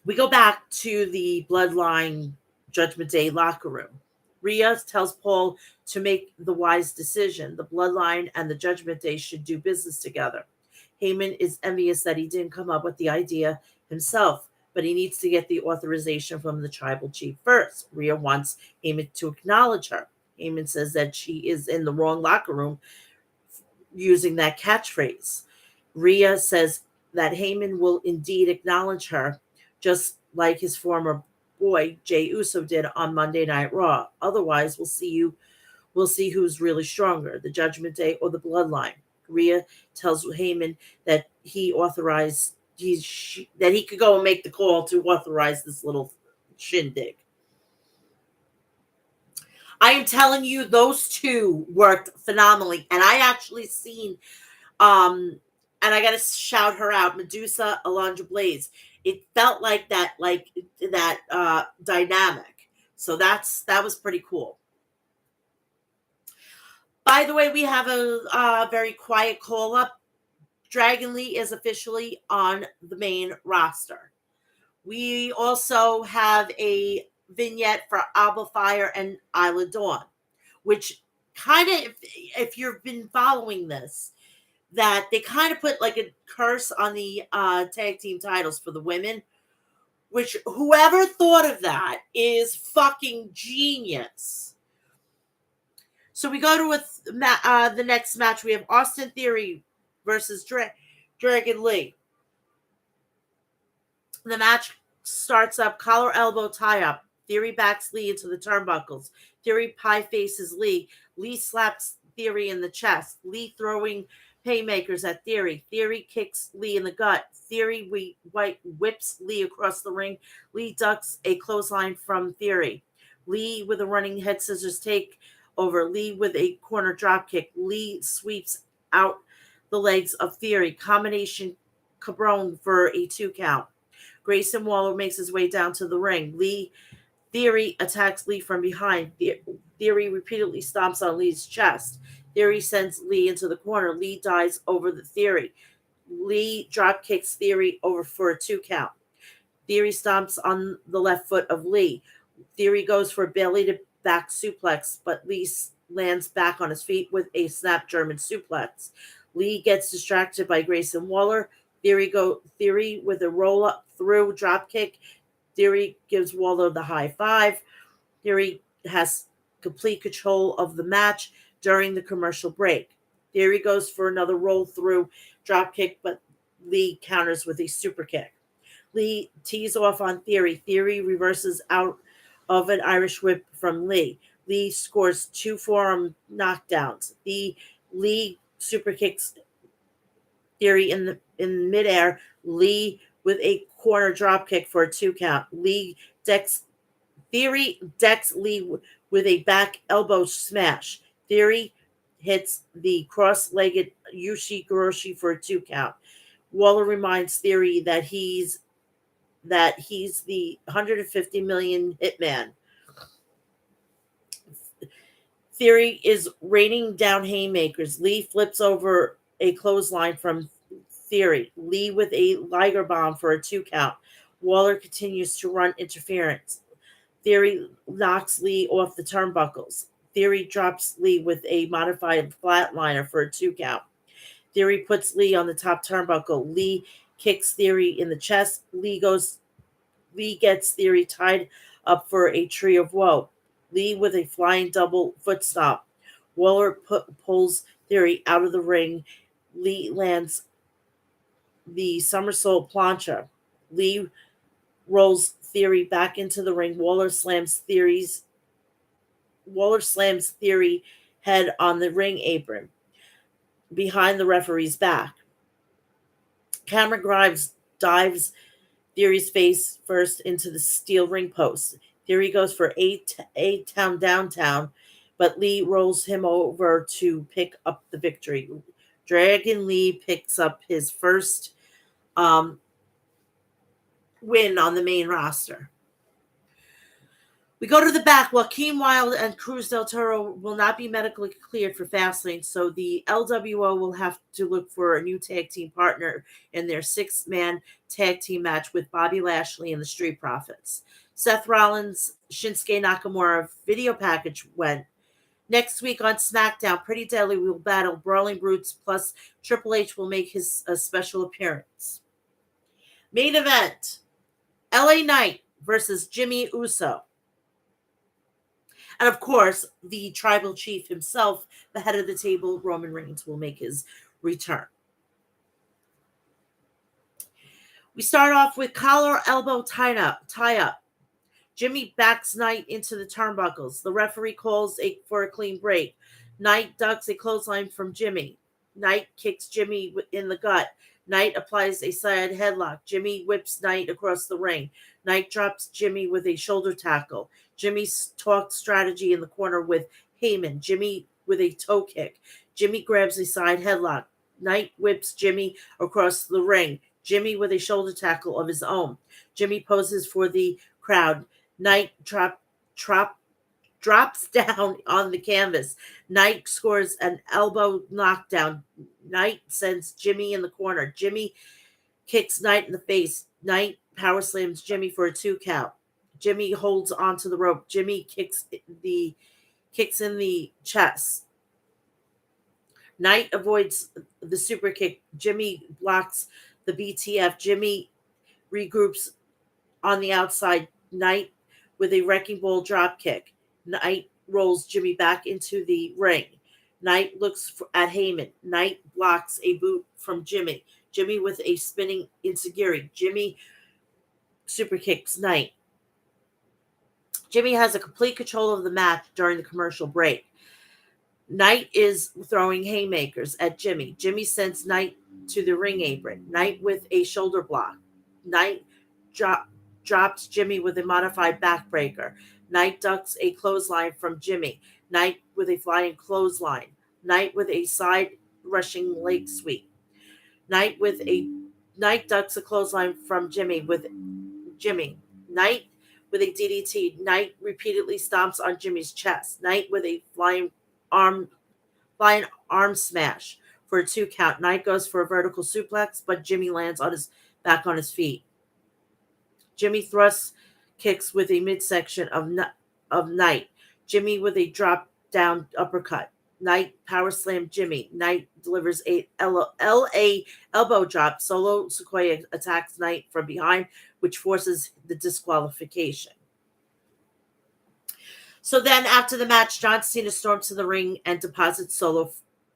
A: we go back to the Bloodline Judgment Day locker room. Rhea tells Paul to make the wise decision. The Bloodline and the Judgment Day should do business together. Heyman is envious that he didn't come up with the idea himself, but he needs to get the authorization from the tribal chief first. Rhea wants Heyman to acknowledge her. Heyman says that she is in the wrong locker room using that catchphrase. Rhea says that Heyman will indeed acknowledge her, just like his former boy Jey Uso did on Monday Night Raw. Otherwise, we'll see who's really stronger, the Judgment Day or the Bloodline. Rhea tells Heyman that that he could go and make the call to authorize this little shindig. I am telling you, those two worked phenomenally, and I actually seen, and I gotta shout her out, Medusa, Alundra Blaze. It felt like that dynamic. So that was pretty cool. By the way, we have a very quiet call up. Dragon Lee is officially on the main roster. We also have a vignette for Alba Fire and Isla Dawn, which kind of, if you've been following this, that they kind of put like a curse on the tag team titles for the women, which whoever thought of that is fucking genius. So we go to the next match. We have Austin Theory versus Dragon Lee. The match starts up collar elbow tie up. Theory backs Lee into the turnbuckles. Theory pie faces Lee. Lee slaps Theory in the chest. Lee throwing haymakers at Theory. Theory kicks Lee in the gut. Theory whips Lee across the ring. Lee ducks a clothesline from Theory. Lee with a running head scissors take over. Lee with a corner drop kick. Lee sweeps out the legs of Theory. Combination cabron for a 2 count. Grayson Waller makes his way down to the ring. Theory attacks Lee from behind. Theory repeatedly stomps on Lee's chest. Theory sends Lee into the corner. Lee dives over the Theory. Lee drop kicks Theory over for a 2 count. Theory stomps on the left foot of Lee. Theory goes for a belly to back suplex, but Lee lands back on his feet with a snap German suplex. Lee gets distracted by Grayson Waller. Theory with a roll up through drop kick. Theory gives Waller the high five. Theory has complete control of the match during the commercial break. Theory goes for another roll through drop kick, but Lee counters with a super kick. Lee tees off on Theory. Theory reverses out of an Irish whip from Lee. Lee scores 2 forearm knockdowns. Lee super kicks Theory in midair. Lee with a corner drop kick for a 2 count. Theory decks Lee with a back elbow smash. Theory hits the cross-legged Yushi Goroshi for a 2 count. Waller reminds Theory that he's the 150 million hitman. Theory is raining down haymakers. Lee flips over a clothesline from Theory. Lee with a Liger bomb for a 2 count. Waller continues to run interference. Theory knocks Lee off the turnbuckles. Theory drops Lee with a modified flatliner for a 2 count. Theory puts Lee on the top turnbuckle. Lee kicks Theory in the chest. Lee gets Theory tied up for a tree of woe. Lee with a flying double foot stomp. Waller pulls Theory out of the ring. Lee lands the somersault plancha. Lee rolls Theory back into the ring. Waller slams Theory head on the ring apron behind the referee's back. Cameron dives Theory's face first into the steel ring post. Theory goes for a town downtown, but Lee rolls him over to pick up the victory. Dragon Lee picks up his first win on the main roster. We go to the back. Joaquin Wilde and Cruz del Toro will not be medically cleared for Fastlane, so the LWO will have to look for a new tag team partner in their 6-man tag team match with Bobby Lashley and the Street Profits. Seth Rollins, Shinsuke Nakamura video package went. Next week on SmackDown, Pretty Deadly will battle Brawling Brutes, plus Triple H will make his special appearance. Main event, LA Knight versus Jimmy Uso. And of course, the tribal chief himself, the head of the table, Roman Reigns, will make his return. We start off with collar elbow tie up. Jimmy backs Knight into the turnbuckles. The referee calls for a clean break. Knight ducks a clothesline from Jimmy. Knight kicks Jimmy in the gut. Knight applies a side headlock. Jimmy whips Knight across the ring. Knight drops Jimmy with a shoulder tackle. Jimmy talks strategy in the corner with Heyman. Jimmy with a toe kick. Jimmy grabs a side headlock. Knight whips Jimmy across the ring. Jimmy with a shoulder tackle of his own. Jimmy poses for the crowd. Knight drops down on the canvas. Knight scores an elbow knockdown. Knight sends Jimmy in the corner. Jimmy kicks Knight in the face. Knight power slams Jimmy for a 2 count. Jimmy holds onto the rope. Jimmy kicks in the chest. Knight avoids the super kick. Jimmy blocks the BTF. Jimmy regroups on the outside. Knight with a wrecking ball drop kick. Knight rolls Jimmy back into the ring. Knight looks at Heyman. Knight blocks a boot from Jimmy. Jimmy with a spinning enziguri. Jimmy super kicks Knight. Jimmy has a complete control of the match during the commercial break. Knight is throwing haymakers at Jimmy. Jimmy sends Knight to the ring apron. Knight with a shoulder block. Knight drops Jimmy with a modified backbreaker. Knight ducks a clothesline from Jimmy. Knight with a flying clothesline. Knight with a side rushing leg sweep. Knight ducks a clothesline from Jimmy. Knight with a DDT. Knight repeatedly stomps on Jimmy's chest. Knight with a flying arm smash for a 2 count. Knight goes for a vertical suplex, but Jimmy lands back on his feet. Jimmy thrusts kicks with a midsection of Knight. Jimmy with a drop down uppercut. Knight power slam Jimmy. Knight delivers a LA elbow drop. Solo Sikoa attacks Knight from behind, which forces the disqualification. So then after the match, John Cena storms to the ring and deposits Solo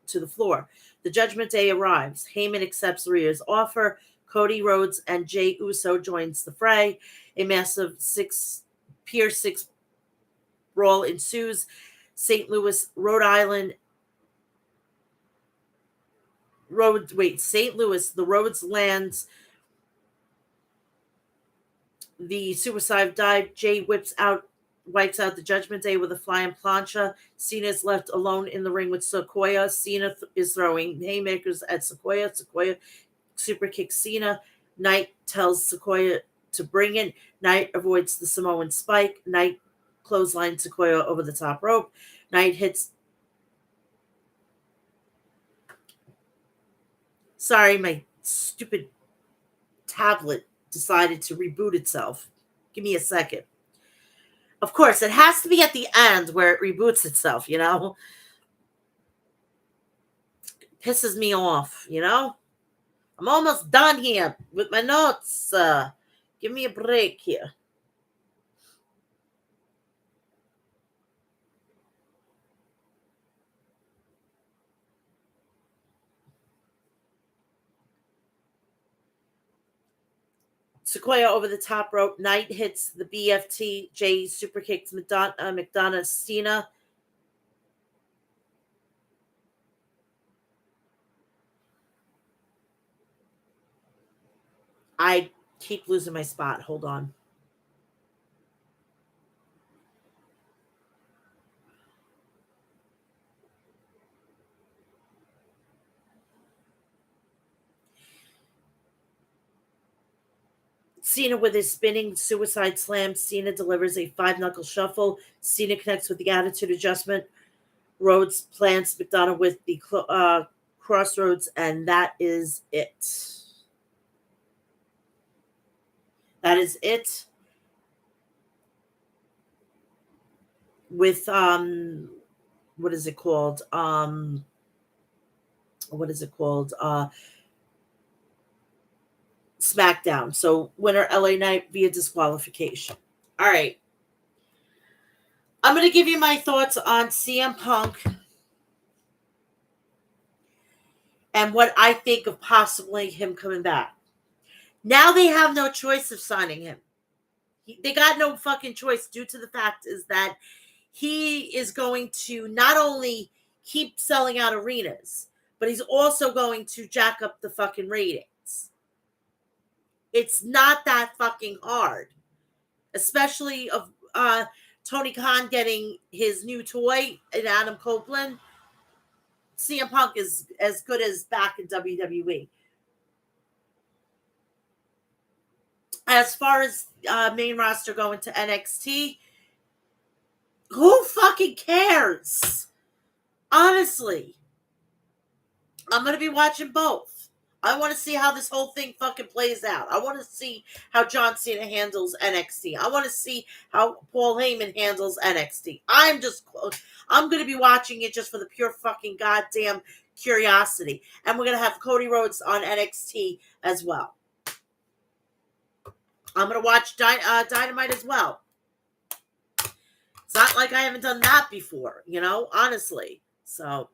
A: to the floor. The Judgment Day arrives. Heyman accepts Rhea's offer. Cody Rhodes and Jey Uso joins the fray. A massive Pier 6 brawl ensues. St. Louis, the Rhodes lands the suicide dive. Jey wipes out the Judgment Day with a flying plancha. Cena is left alone in the ring with Sikoa. Cena is throwing haymakers at Sikoa. Sikoa super kicks Cena. Knight tells Sikoa to bring it. Knight avoids the Samoan spike. Knight clotheslines Sikoa over the top rope. Knight hits. Sorry, my stupid tablet decided to reboot itself. Give me a second. Of course, it has to be at the end where it reboots itself, you know? Pisses me off, you know? I'm almost done here with my notes. Give me a break here. Sikoa over the top rope. Knight hits the BFT. Jey super kicks McDonough Cena. I keep losing my spot. Hold on. Cena with his spinning suicide slam. Cena delivers a 5-knuckle shuffle. Cena connects with the attitude adjustment. Rhodes plants McDonough with the crossroads, and that is it. That is it. with what is it called? SmackDown. So winner LA Knight via disqualification. All right. I'm going to give you my thoughts on CM Punk and what I think of possibly him coming back. Now they have no choice of signing him. They got no fucking choice due to the fact is that he is going to not only keep selling out arenas, but he's also going to jack up the fucking ratings. It's not that fucking hard, especially of Tony Khan getting his new toy in Adam Copeland. CM Punk is as good as back in WWE. As far as main roster going to NXT, who fucking cares? Honestly, I'm going to be watching both. I want to see how this whole thing fucking plays out. I want to see how John Cena handles NXT. I want to see how Paul Heyman handles NXT. I'm going to be watching it just for the pure fucking goddamn curiosity. And we're going to have Cody Rhodes on NXT as well. I'm going to watch Dynamite as well. It's not like I haven't done that before, honestly. So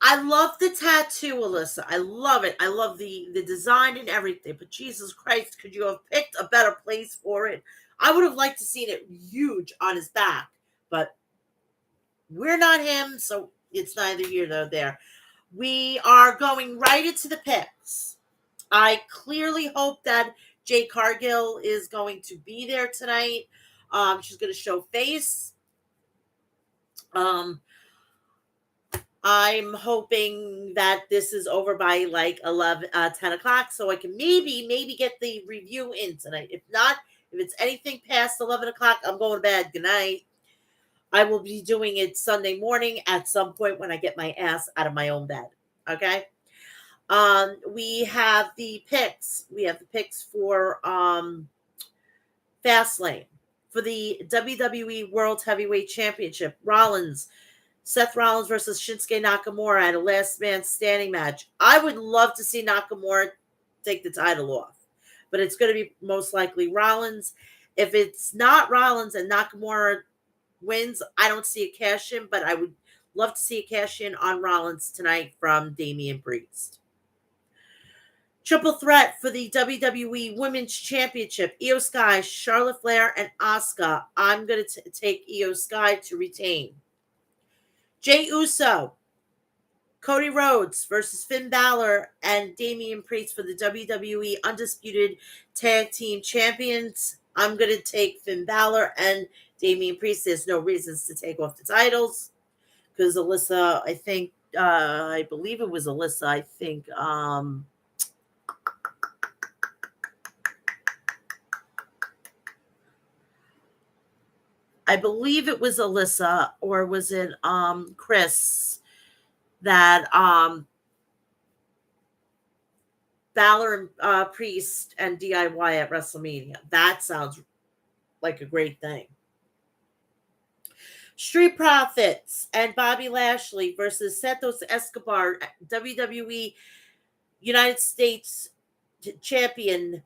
A: I love the tattoo, Alyssa. I love it. I love the design and everything. But Jesus Christ, could you have picked a better place for it? I would have liked to seen it huge on his back. But we're not him, so it's neither here nor there. We are going right into the picks. I clearly hope that Jade Cargill is going to be there tonight. She's going to show face. I'm hoping that this is over by like 10 o'clock so I can maybe get the review in tonight. If not, if it's anything past 11 o'clock, I'm going to bed. Good night. I will be doing it Sunday morning at some point when I get my ass out of my own bed. Okay? We have the picks. We have the picks for Fastlane. For the WWE World Heavyweight Championship, Seth Rollins versus Shinsuke Nakamura at a last man standing match. I would love to see Nakamura take the title off, but it's going to be most likely Rollins. If it's not Rollins and Nakamura wins, I don't see a cash in, but I would love to see a cash in on Rollins tonight from Damian Priest. Triple threat for the WWE Women's Championship. Io Sky, Charlotte Flair, and Asuka. I'm going to take Io Sky to retain. Jey Uso, Cody Rhodes versus Finn Balor and Damian Priest for the WWE Undisputed Tag Team Champions. I'm going to take Finn Balor and Damian Priest. There's no reasons to take off the titles because Alyssa, I believe it was Alyssa, I believe it was Alyssa, or was it Chris, that Balor and Priest and DIY at WrestleMania. That sounds like a great thing. Street Profits and Bobby Lashley versus Santos Escobar, WWE United States Champion,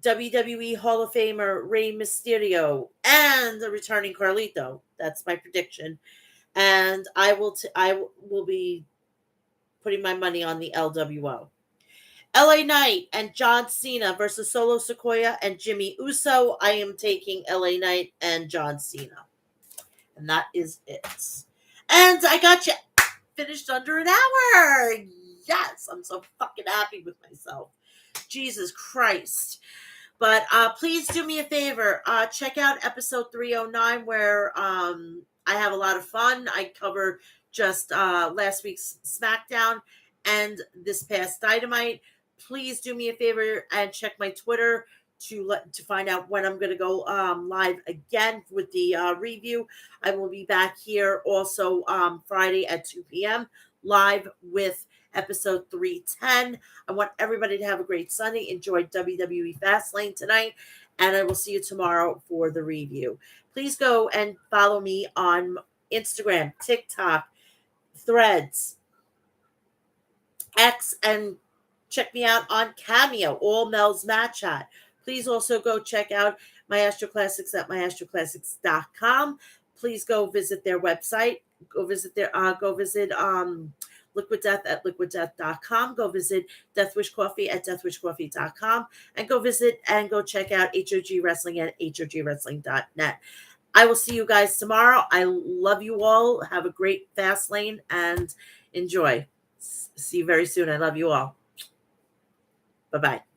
A: WWE Hall of Famer Rey Mysterio, and the returning Carlito. That's my prediction. And I will be putting my money on the LWO. LA Knight and John Cena versus Solo Sikoa and Jimmy Uso. I am taking LA Knight and John Cena. And that is it. And I got you finished under an hour. Yes, I'm so fucking happy with myself. Jesus Christ. But please do me a favor. Check out episode 309 where I have a lot of fun. I cover just last week's SmackDown and this past Dynamite. Please do me a favor and check my Twitter to find out when I'm going to go live again with the review. I will be back here also Friday at 2 p.m. live with episode 310. I want everybody to have a great Sunday. Enjoy WWE Fastlane tonight, and I will see you tomorrow for the review. Please go and follow me on Instagram, TikTok, Threads, X, and check me out on Cameo, all Mel's Match Chat. Please also go check out my Astro Classics at myastroclassics.com. Please go visit their website. Go visit Liquid Death at liquiddeath.com. Go visit Death Wish Coffee at deathwishcoffee.com. And go check out HOG Wrestling at hogwrestling.net. I will see you guys tomorrow. I love you all. Have a great fast lane and enjoy. See you very soon. I love you all. Bye-bye.